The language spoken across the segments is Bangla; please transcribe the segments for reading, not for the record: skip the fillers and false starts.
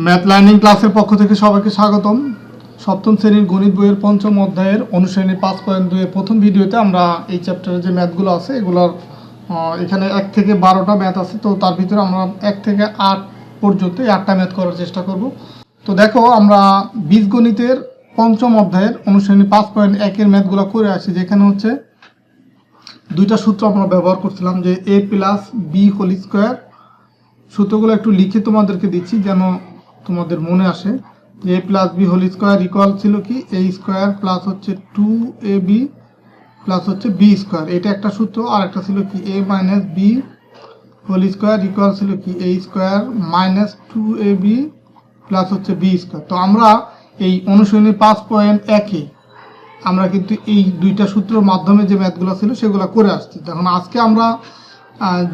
ম্যাথ লার্নিং ক্লাসের পক্ষ থেকে সবাইকে স্বাগতম। সপ্তম শ্রেণীর গণিত বইয়ের পঞ্চম অধ্যায়ের অনুশ্রেণী 5.2 এর প্রথম ভিডিওতে আমরা এই চ্যাপ্টারের যে ম্যাথগুলো আছে এগুলোর এখানে 1 থেকে 12টা ম্যাথ আছে, তো তার ভিতরে আমরা 1 থেকে 8 পর্যন্ত 8টা ম্যাথ করার চেষ্টা করব। তো দেখো, আমরা বীজগণিতের পঞ্চম অধ্যায়ের অনুশ্রেণী 5.1 এর ম্যাথগুলো করে আসি, যেখানে হচ্ছে দুইটা সূত্র আমরা ব্যবহার করছিলাম, যে a plus B whole square. সূত্রগুলো একটু লিখে তোমাদেরকে দিচ্ছি যেন তোমাদের মনে আসে। যে a plus B whole square equal ছিল কি a স্কোয়ার প্লাস হচ্ছে 2ab প্লাস হচ্ছে বি স্কোয়ার, এটা একটা সূত্র। আর একটা ছিল কি a minus b whole square equal ছিল কি a square minus 2ab plus হচ্ছে বি স্কোয়ার। তো আমরা এই অনুশীলনী 5.1-এ আমরা কিন্তু এই দুইটা সূত্রের মাধ্যমে যে ম্যাথগুলো ছিল সেগুলো করে আসছি। এখন আজকে আমরা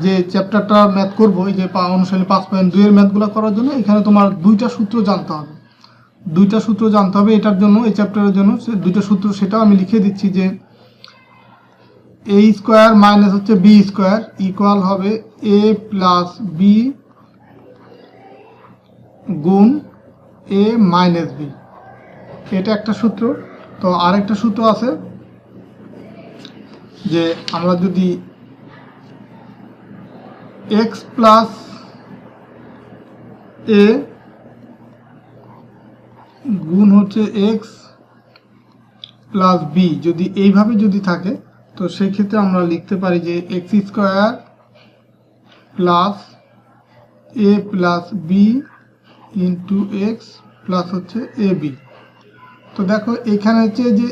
যে চ্যাপ্টারটা ম্যাথ করব, এই যে অনুশীলনী 5.2 এর ম্যাথগুলো করার জন্য এখানে তোমার দুইটা সূত্র জানতে হবে। দুইটা সূত্র জানতে হবে এটার জন্য, এই চ্যাপ্টারের জন্য দুইটা সূত্র, সেটাও আমি লিখে দিচ্ছি। যে a স্কোয়ার মাইনাস হচ্ছে বি স্কোয়ার ইকুয়াল হবে a প্লাস বি গুণ a মাইনাস বি, এটা একটা সূত্র। তো আরেকটা সূত্র আছে যে আমরা যদি x প্লাস a গুণ হচ্ছে x প্লাস বি যদি এইভাবে যদি থাকে, তো সেই ক্ষেত্রে আমরা লিখতে পারি যে x square plus a plus b into x plus হচ্ছে এ বি। তো দেখো এখানে হচ্ছে যে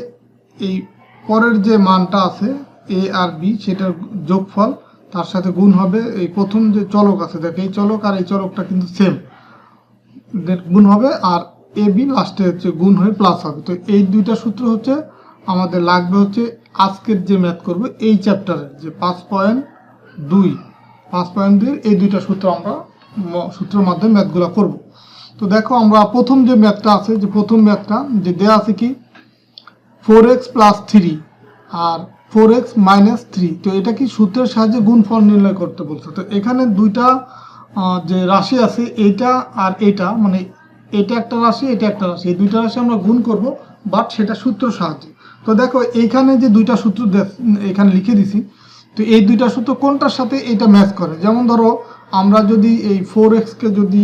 এই পরের যে মানটা আছে a আর b, সেটার যোগফল তার সাথে গুণ হবে এই প্রথম যে চলক আছে, দেখো এই চলক আর এই চলকটা কিন্তু সেম, গুণ হবে, আর এ বি লাস্টে হচ্ছে গুণ হয়ে প্লাস হবে। তো এই দুইটা সূত্র হচ্ছে আমাদের লাগবে হচ্ছে আজকের যে ম্যাথ করব এই চ্যাপ্টারের যে 5.2 এই দুইটা সূত্র আমরা সূত্রের মাধ্যমে ম্যাথগুলো করব। তো দেখো আমরা প্রথম যে ম্যাথটা আছে, যে প্রথম ম্যাথটা যে দেওয়া আছে কি 4x প্লাস 3 আর 4x মাইনাস 3, তো এটা কি সূত্রের সাহায্যে গুণফল নির্ণয় করতে বলছে। তো এখানে দুইটা যে রাশি আছে এইটা আর এইটা, মানে এটা একটা রাশি এটা একটা রাশি, এই দুইটা রাশি আমরা গুণ করব, বাট সেটা সূত্রের সাহায্যে। তো দেখো এইখানে যে দুইটা সূত্র এখানে লিখে দিছি, তো এই দুইটা সূত্র কোনটার সাথে এটা ম্যাচ করে। যেমন ধরো আমরা যদি এই 4x কে যদি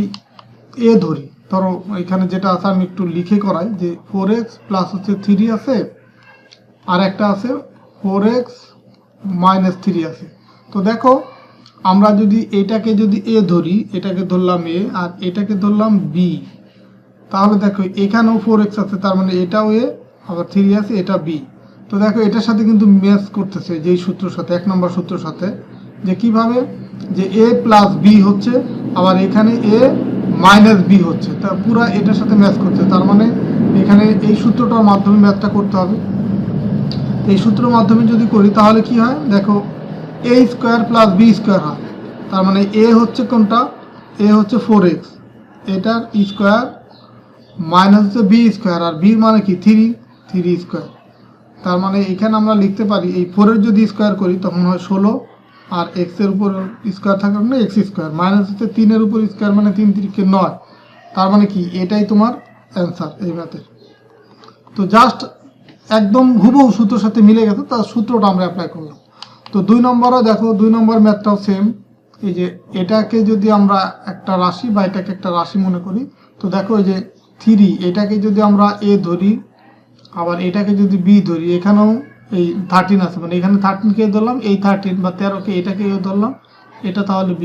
a ধরি, ধরো এখানে যেটা আছে আমি একটু লিখে করাই, যে 4x প্লাস হচ্ছে 3 আছে আর একটা আছে 4x মাইনাস 3 আছে। তো দেখো আমরা যদি এটাকে যদি a ধরি, এটাকে ধরলাম a আর এটাকে ধরলাম b, তাহলে দেখো এখানেও 4x আছে, তার মানে এটাও a, আবার 3 আছে, এটা b। তো দেখো এটার সাথে কিন্তু ম্যাচ করতেছে যেই সূত্রের সাথে, 1 নম্বর সূত্রের সাথে, যে কিভাবে যে a প্লাস b হচ্ছে, আবার এখানে a মাইনাস বি হচ্ছে, তা পুরা এটার সাথে ম্যাচ করছে। তার মানে এখানে এই সূত্রটার মাধ্যমে ম্যাথটা করতে হবে। এই সূত্রের মাধ্যমে যদি করি তাহলে কি হয়, দেখো a square plus b square হয়। তার মানে a হচ্ছে কোনটা, a হচ্ছে 4x, এটার স্কোয়ার মাইনাস হচ্ছে বি স্কোয়ার, আর বি মানে কি 3 স্কোয়ার। তার মানে এখানে আমরা লিখতে পারি এই 4-এর যদি স্কোয়ার করি তখন হয় 16, আর এক্স এর উপর স্কোয়ার থাকার মানে এক্স স্কোয়ার, মাইনাস হচ্ছে 3-এর উপর স্কোয়ার মানে 3 3 9। তার মানে কি এটাই তোমার অ্যান্সার এই ম্যাথের। তো জাস্ট একদম হুবহু সূত্রের সাথে মিলে গেছে, তার সূত্রটা আমরা অ্যাপ্লাই করলাম। তো 2 নম্বরও দেখো, 2 নম্বর ম্যাথটাও সেম। এই যে এটাকে যদি আমরা একটা রাশি বা এটাকে একটা রাশি মনে করি, তো দেখো এই যে 3, এটাকে যদি আমরা a ধরি, আবার এটাকে যদি b ধরি, এখানেও এই 13 আছে, মানে এখানে 13 কে ধরলাম, এই 13 বা 13 কে এটাকে ধরলাম, এটা তাহলে b।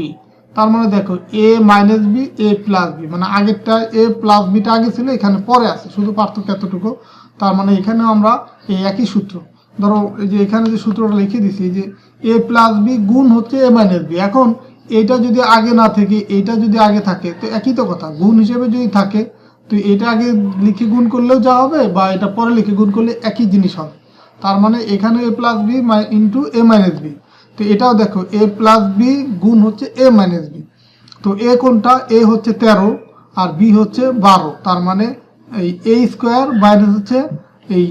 তার মানে দেখো a minus b a plus b, মানে আগেরটা a প্লাস বিটা আগে ছিল, এখানে পরে আছে, শুধু পার্থক্য এতটুকু। তার মানে এখানেও আমরা এই একই সূত্র, ধরো এই যে এখানে যে সূত্রটা লিখে দিছি যে a প্লাস বি গুণ হচ্ছে a মাইনাস বি। এখন এইটা যদি আগে না থেকে এইটা যদি আগে থাকে, তো একই তো কথা, গুণ হিসেবে যদি থাকে তো এটা আগে লিখে গুণ করলেও যা হবে, বা এটা পরে লিখে গুণ করলে একই জিনিস হবে। তার মানে এখানে a plus b into a minus b, তো এটাও দেখো a প্লাস বি গুণ হচ্ছে a মাইনাস বি। তো a কোনটা, a হচ্ছে 13 আর b হচ্ছে 12, তার মানে এই a স্কোয়ার মাইনাস হচ্ছে এই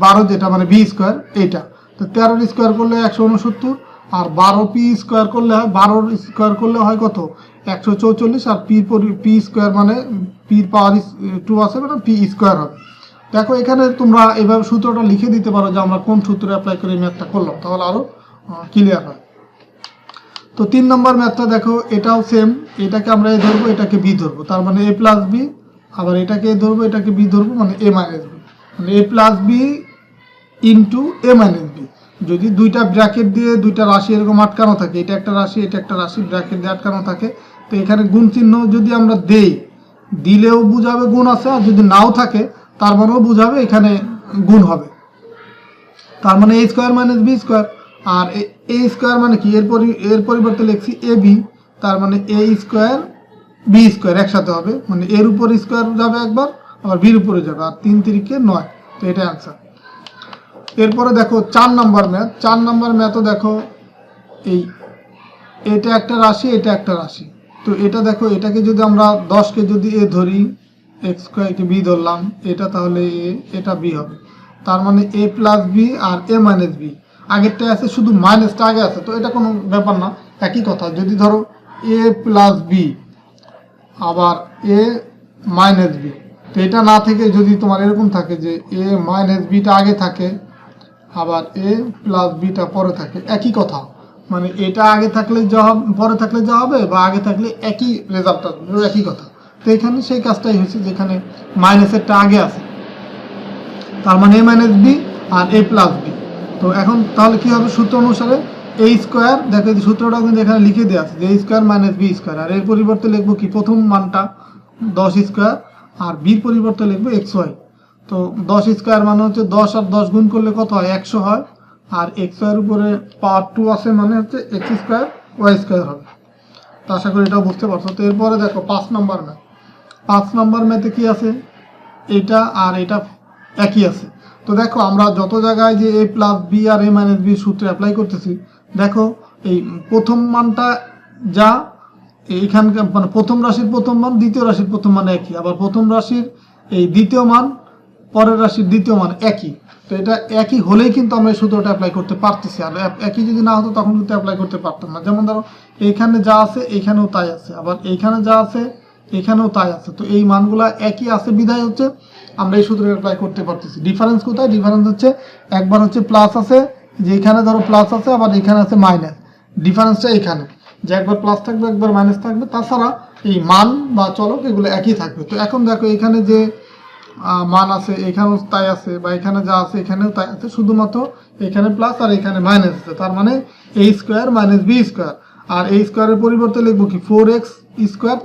12 যেটা মানে b স্কোয়ার এইটা। তো 13 স্কোয়ার করলে 169, আর 12p স্কোয়ার করলে হয়, 12 স্কোয়ার করলে হয় কত 144, আর পি স্কোয়ার মানে পির পাওয়ার 2 আছে মানে পি স্কোয়ার হবে। দেখো এখানে তোমরা এভাবে সূত্রটা লিখে দিতে পারো যে আমরা কোন সূত্র অ্যাপ্লাই করে ম্যাথটা করলাম, তাহলে আরো ক্লিয়ার হয়। তো 3 নম্বর ম্যাথটা দেখো, এটাও সেম, এটাকে আমরা এ ধরবো, এটাকে বি ধরবো, তার মানে a প্লাস বি, আবার এটাকে এ ধরবো, এটাকে বি ধরবো, মানে a মাইনাস বি, মানে a plus b into a minus b. যদি দুইটা ব্র্যাকেট দিয়ে দুইটা রাশি এরকম আটকানো থাকে, এটা একটা রাশি এটা একটা রাশি, ব্র্যাকেট দিয়ে আটকানো থাকে, তো এখানে গুণ চিহ্ন যদি আমরা দেই, দিলেও বুঝাবে গুণ আছে, আর যদি নাও থাকে তার মানেও বুঝাবে এখানে গুণ হবে। তার মানে a square minus b square, আর a স্কোয়ার মানে কি, এর পরিবর্তে লিখছি এ বি, তার মানে a স্কোয়ার বি স্কোয়ার একসাথে হবে, মানে এর উপর স্কোয়ার যাবে একবার, আবার বির উপরে যাবে, আর 3 3 9, তো এটা অ্যান্সার। এরপরে দেখো 4 নম্বর ম্যাথ, 4 নম্বর ম্যাথও দেখো, এই এটা একটা রাশি এটা একটা রাশি, তো এটা দেখো, এটাকে যদি আমরা 10কে যদি এ ধরি, এক্স স্কোয়ারকে বি ধরলাম, এটা তাহলে এ, এটা বি হবে, তার মানে এ প্লাস বি আর এ মাইনাস বি, আগেরটা আছে শুধু মাইনাসটা আগে আছে, তো এটা কোনো ব্যাপার না, একই কথা। যদি ধরো এ প্লাস বি আবার এ মাইনাস বি, তো এটা না থেকে যদি তোমার এরকম থাকে যে এ মাইনাস বিটা আগে থাকে আবার এ প্লাস বিটা পরে থাকে, একই কথা, মানে এটা আগে থাকলে যা হবে পরে থাকলে যা হবে, বা আগে থাকলে একই রেজাল্ট আসবে, একই কথা। তো এখানে সেই কাজটাই হয়েছে, যেখানে মাইনাসেরটা আগে আছে, তার মানে এ মাইনাস বি আর এ প্লাস বি। তো এখন তাহলে কি হবে, সূত্র অনুসারে এ স্কোয়ার, দেখো এই সূত্রটা কিন্তু এখানে লিখে দেওয়া আছে যে a square minus b square, আর এর পরিবর্তে লিখবো কি, প্রথম মানটা 10 স্কোয়ার, আর বির পরিবর্তে লিখবো এক্স ওয়াই। তো 10 স্কোয়ার মানে হচ্ছে 10 আর 10 গুণ করলে কত হয়, 100 হয়, আর এক্স ওয়াইয়ের উপরে পাওয়ার 2 আছে মানে হচ্ছে এক্স স্কোয়ার ওয়াই স্কোয়ার হবে। তো আশা করি এটাও বুঝতে পারছো। তো এরপরে দেখো 5 নম্বর ম্যাথ, 5 নম্বর ম্যাথে কি আছে, এটা আর এটা একই আছে। তো দেখো আমরা যত জায়গায় যে এ প্লাস বি আর এ মাইনাস বি সূত্রে অ্যাপ্লাই করতেছি, দেখো এই প্রথম মানটা যা এইখানকার মানে প্রথম রাশির প্রথম মান দ্বিতীয় রাশির প্রথম মান একই, আবার প্রথম রাশির এই দ্বিতীয় মান পরের রাশির দ্বিতীয় মান একই। তো এটা একই হলেই কিন্তু আমরা এই সূত্রটা অ্যাপ্লাই করতে পারতেছি, আর একই যদি না হতো তখন কিন্তু অ্যাপ্লাই করতে পারতাম না। যেমন ধরো এইখানে যা আছে এইখানেও তাই আছে, আবার এইখানে যা আছে এখানেও তাই আছে, তো এই মানগুলা একই আছে বিধায় হচ্ছে আমরা এই সূত্র অ্যাপ্লাই করতে পারতেছি। ডিফারেন্স কোথায়, ডিফারেন্স হচ্ছে একবার হচ্ছে প্লাস আছে, যে এখানে ধরো প্লাস আছে, আবার এখানে আছে মাইনাস, ডিফারেন্সটা এখানে যে একবার প্লাস থাকবে একবার মাইনাস থাকবে, তাছাড়া এই মান বা চলক এগুলো একই থাকবে। তো এখন দেখো এখানে যে মান আছে এখানেও তাই আছে, বা এখানে যা আছে এখানেও তাই আছে, শুধুমাত্র এখানে প্লাস আর এখানে মাইনাস আছে, তার মানে a square minus b square, আর এই স্কোয়ারের পরিবর্তে লিখবো কি 4x স্কোয়ার,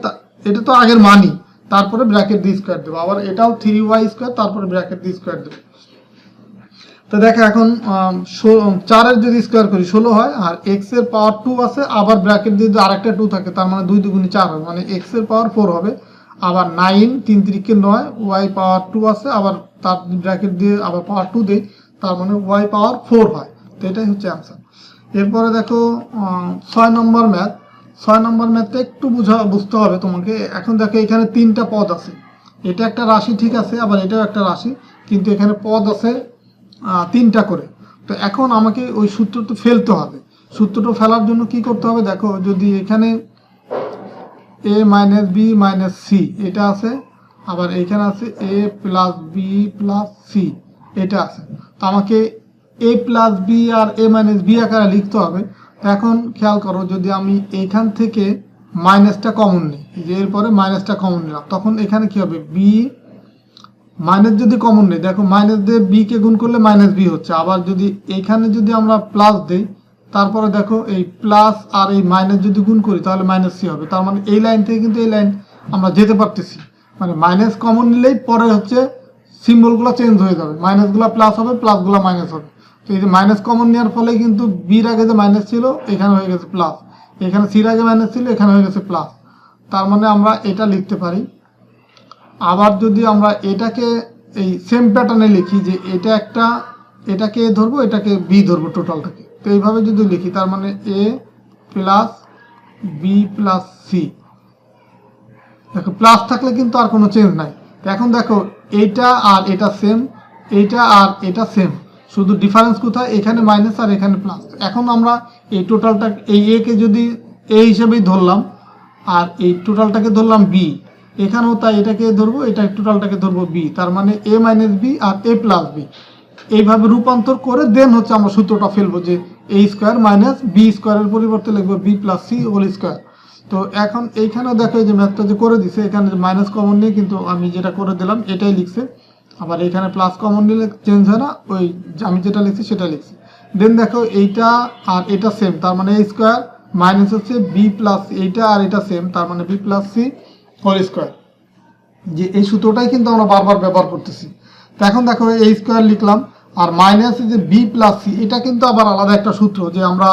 এটা তো আগের মানই, তারপরে ব্র্যাকেট দিয়ে স্কোয়ার দেবো, আবার এটাও 3y স্কোয়ার, তারপরে ব্র্যাকেট দিয়ে স্কোয়ার দেবো। তো দেখো এখন 4-এর যদি স্কোয়ার করি 16 হয়, আর এক্স এর পাওয়ার 2 আছে, আবার ব্র্যাকেট দিয়ে যদি আরেকটা 2 থাকে, তার মানে 2 2 4 হবে, মানে এক্স এর পাওয়ার 4 হবে, আবার 9 3 3 9, ওয়াই পাওয়ার 2 আছে, আবার তার ব্র্যাকেট দিয়ে আবার পাওয়ার 2 দেই, তার মানে ওয়াই পাওয়ার 4 হয়। তো এটাই হচ্ছে অ্যান্সার। এরপরে দেখো 6 নম্বর ম্যাথ, 6 নম্বর ম্যাথটা একটু বুঝতে হবে তোমাকে। এখন দেখো এখানে 3টা পদ আছে, এটা একটা রাশি ঠিক আছে, আবার এটাও একটা রাশি, কিন্তু এখানে পদ আছে 3টা করে। তো এখন আমাকে ওই সূত্রটা ফেলতে হবে। সূত্রটা ফেলার জন্য কি করতে হবে, দেখো যদি এখানে এ মাইনাস বি মাইনাস সি এটা আছে, আবার এখানে আছে এ প্লাস বি প্লাস সি এটা আছে, তো আমাকে এ প্লাস বি আর এ মাইনাস বি আকারে লিখতে হবে। তো এখন খেয়াল করো, যদি আমি এইখান থেকে মাইনাসটা কমন নিই, যে এরপরে মাইনাসটা কমন নিলাম, তখন এখানে কি হবে, বি মাইনাস যদি কমন নেই, দেখো মাইনাস দিয়ে বি কে গুণ করলে মাইনাস বি হচ্ছে, আবার যদি এইখানে যদি আমরা প্লাস দিই, তারপরে দেখো এই প্লাস আর এই মাইনাস যদি গুণ করি তাহলে মাইনাস সি হবে, তার মানে এই লাইন থেকে কিন্তু এই লাইন আমরা যেতে পারতেছি, মানে মাইনাস কমন নিলেই পরে হচ্ছে সিম্বলগুলো চেঞ্জ হয়ে যাবে, মাইনাসগুলো প্লাস হবে প্লাসগুলো মাইনাস হবে। তো এই যে মাইনাস কমন নেওয়ার ফলে কিন্তু বির আগে যে মাইনাস ছিল এখানে হয়ে গেছে প্লাস, এখানে সির আগে মাইনাস ছিল এখানে হয়ে গেছে প্লাস, তার মানে আমরা এটা লিখতে পারি। আবার যদি আমরা এটাকে এই সেম প্যাটার্নে লিখি, যে এটা একটা, এটাকে এ ধরবো এটাকে বি ধরবো টোটালটাকে, তো এইভাবে যদি লিখি, তার মানে এ প্লাস বি প্লাস সি, দেখো প্লাস থাকলে কিন্তু আর কোনো চেঞ্জ নাই। তো এখন দেখো এইটা আর এটা সেম, এইটা আর এটা সেম, শুধু ডিফারেন্স কোথায়, এখানে মাইনাস আর এখানে প্লাস। এখন আমরা এই টোটালটা এই এ কে যদি এ হিসেবেই ধরলাম আর এই টোটালটাকে ধরলাম বি, এখানেও তাই এটাকে ধরবো, এটা টোটালটাকে ধরবো বি, তার মানে এ মাইনাস বি আর এ প্লাস বি। এইভাবে রূপান্তর করে দেন হচ্ছে আমরা সূত্রটা ফেলবো যে এ স্কোয়ার মাইনাস বি স্কোয়ারের পরিবর্তে লিখবো b plus c whole square. তো এখন এইখানেও দেখো যে ম্যাথটা যে করে দিছে, এখানে মাইনাস কমন নিয়ে কিন্তু আমি যেটা করে দিলাম এটাই লিখছে, আবার এখানে প্লাস কমন নিলে চেঞ্জ হয় না, ওই আমি যেটা লিখছি সেটা লিখছি। দেন দেখো এইটা আর এটা সেম, তার মানে এ স্কোয়ার মাইনাস হচ্ছে বি প্লাস, এইটা আর এটা সেম, তার মানে b plus c whole square. যে এই সূত্রটাই কিন্তু আমরা বারবার ব্যবহার করতেছি। তো এখন দেখো এ স্কোয়ার লিখলাম আর মাইনাস যে বি প্লাস সি, এটা কিন্তু আবার আলাদা একটা সূত্র, যে আমরা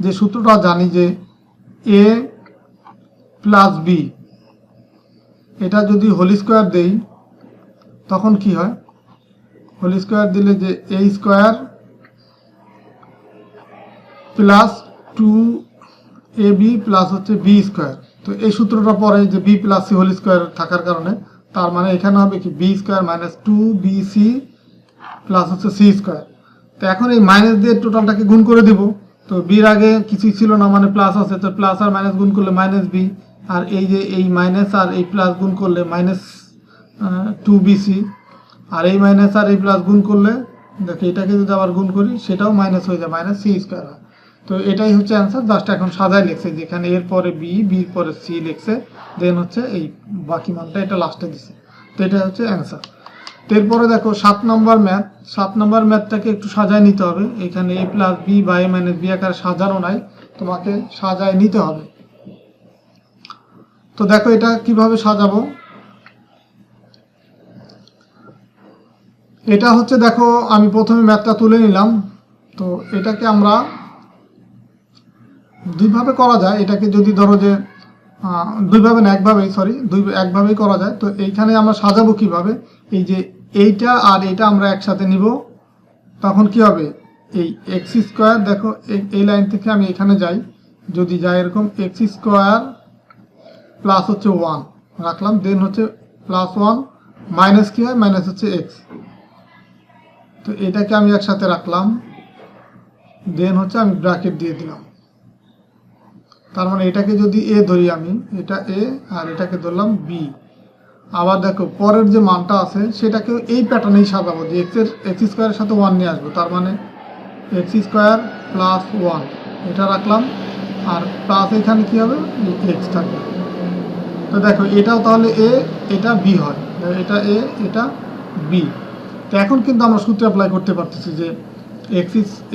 যে সূত্রটা জানি যে এ প্লাস বি, এটা যদি হোল স্কোয়ার দেই তখন কি হয়, হোল স্কোয়ার দিলে যে a square plus 2ab plus হচ্ছে বি স্কোয়ার। তো এই সূত্রটা পরে যে b plus c whole square থাকার কারণে, তার মানে এখানে হবে কি b square minus 2bc plus হচ্ছে সি স্কোয়ার। তো এখন এই মাইনাস দিয়ে টোটালটাকে গুণ করে দিব। তো বির আগে কিছুই ছিল না, মানে প্লাস আছে, তো প্লাস আর মাইনাস গুণ করলে মাইনাস বি, আর এই যে এই মাইনাস আর এই প্লাস গুণ করলে মাইনাস 2bc, আর এই মাইনাস আর এই প্লাস গুণ করলে দেখো এটাকে যদি আবার গুণ করি সেটাও মাইনাস হয়ে যায়, মাইনাস সি স্কোয়ার। তো এটাই হচ্ছে অ্যান্সার, জাস্ট এখন সাজায় লিখছে, যেখানে এর পরে বি, বির পরে সি লিখছে, দেন হচ্ছে এই বাকি মানটা এটা লাস্টে দিছে। তো এটা হচ্ছে অ্যান্সার। এরপরে দেখো 7 নম্বর ম্যাথ। 7 নম্বর ম্যাথটাকে একটু সাজায় নিতে হবে। এখানে এ প্লাস বি বা এ মাইনাস বি আকারে সাজানো নাই, তোমাকে সাজায় নিতে হবে। তো দেখো এটা কিভাবে সাজাবো, এটা হচ্ছে দেখো আমি প্রথমে ম্যাথটা তুলে নিলাম। তো এটাকে আমরা দুইভাবে করা যায়, এটাকে যদি ধরো যে দুইভাবে না একভাবেই, একভাবেই করা যায়। তো এইখানে আমরা সাজাবো কিভাবে, এই যে এইটা আর এইটা আমরা একসাথে নিব, তখন কি হবে এই এক্স স্কোয়ার, দেখো এই লাইন থেকে আমি এখানে যাই, যদি যাই এরকম এক্স স্কোয়ার প্লাস হচ্ছে 1 রাখলাম, দেন হচ্ছে প্লাস 1 মাইনাস কি হয়, মাইনাস হচ্ছে এক্স। তো এটাকে আমি একসাথে রাখলাম, দেন হচ্ছে আমি ব্র্যাকেট দিয়ে দিলাম। তার মানে এটাকে যদি এ ধরি আমি, এটা এ আর এটাকে ধরলাম বি। আবার দেখো পরের যে মানটা আছে সেটাকে এই প্যাটার্নেই সাজাবো, যে এক্স স্কোয়ারের সাথে 1 নিয়ে আসবো, তার মানে এক্স স্কোয়ার প্লাস 1 এটা রাখলাম, আর প্লাস এখানে কি হবে এক্স থাকবে। তো দেখো এটাও তাহলে এ, এটা বি হয়, এটা এ এটা বি। তো এখন কিন্তু আমরা সূত্র অ্যাপ্লাই করতে পারতেছি যে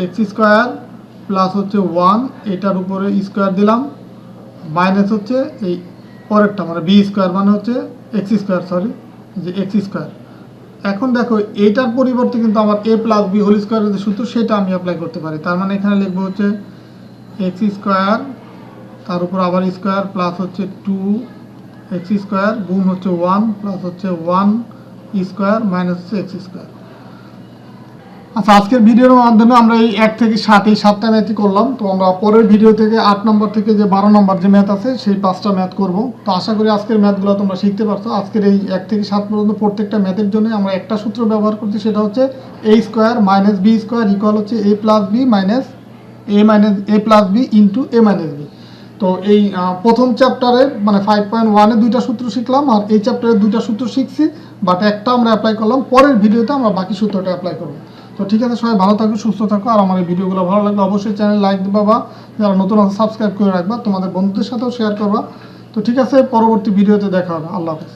এক্স স্কোয়ার প্লাস হচ্ছে 1, এটার উপরে স্কোয়ার দিলাম, মাইনাস হচ্ছে এই পরেরটা মানে বি স্কোয়ার, মানে হচ্ছে এক্স স্কোয়ার, যে এক্স স্কোয়ার। এখন দেখো এইটার পরিবর্তে কিন্তু আমার এ প্লাস বি হোল স্কোয়ারের যে সূত্র সেটা আমি অ্যাপ্লাই করতে পারি। তার মানে এখানে লিখবো হচ্ছে এক্স স্কোয়ার, তার উপর আবার স্কোয়ার প্লাস হচ্ছে 2x স্কোয়ার গুণ হচ্ছে 1 প্লাস হচ্ছে 1 স্কোয়ার মাইনাস হচ্ছে এক্স স্কোয়ার। আচ্ছা, আজকের ভিডিওর মাধ্যমে আমরা এই 1 থেকে 7 এই 7টা ম্যাথই করলাম। তো আমরা পরের ভিডিও থেকে 8 নম্বর থেকে যে 12 নম্বর যে ম্যাথ আছে সেই 5টা ম্যাথ করব। তো আশা করি আজকের ম্যাথগুলো তোমরা শিখতে পারছো। আজকের এই 1 থেকে 7 পর্যন্ত প্রত্যেকটা ম্যাথের জন্য আমরা একটা সূত্র ব্যবহার করছি, সেটা হচ্ছে a square minus b square equal হচ্ছে a plus b minus a plus b into a minus b. তো এই প্রথম চ্যাপ্টারে মানে 5.1-এ 2টা সূত্র শিখলাম, আর এই চ্যাপ্টারে 2টা সূত্র শিখছি, বাট একটা আমরা অ্যাপ্লাই করলাম। পরের ভিডিওতে আমরা বাকি সূত্রটা অ্যাপ্লাই করবো। তো ঠিক আছে, সবাই ভালো থাকো, সুস্থ থাকো, আর আমার এই ভিডিওগুলো ভালো লাগলে অবশ্যই চ্যানেল লাইক দিবা, বা যারা নতুন আছে সাবস্ক্রাইব করে রাখবা, তোমাদের বন্ধুদের সাথেও শেয়ার করবা। তো ঠিক আছে, পরবর্তী ভিডিওতে দেখা হবে। আল্লাহ হাফেজ।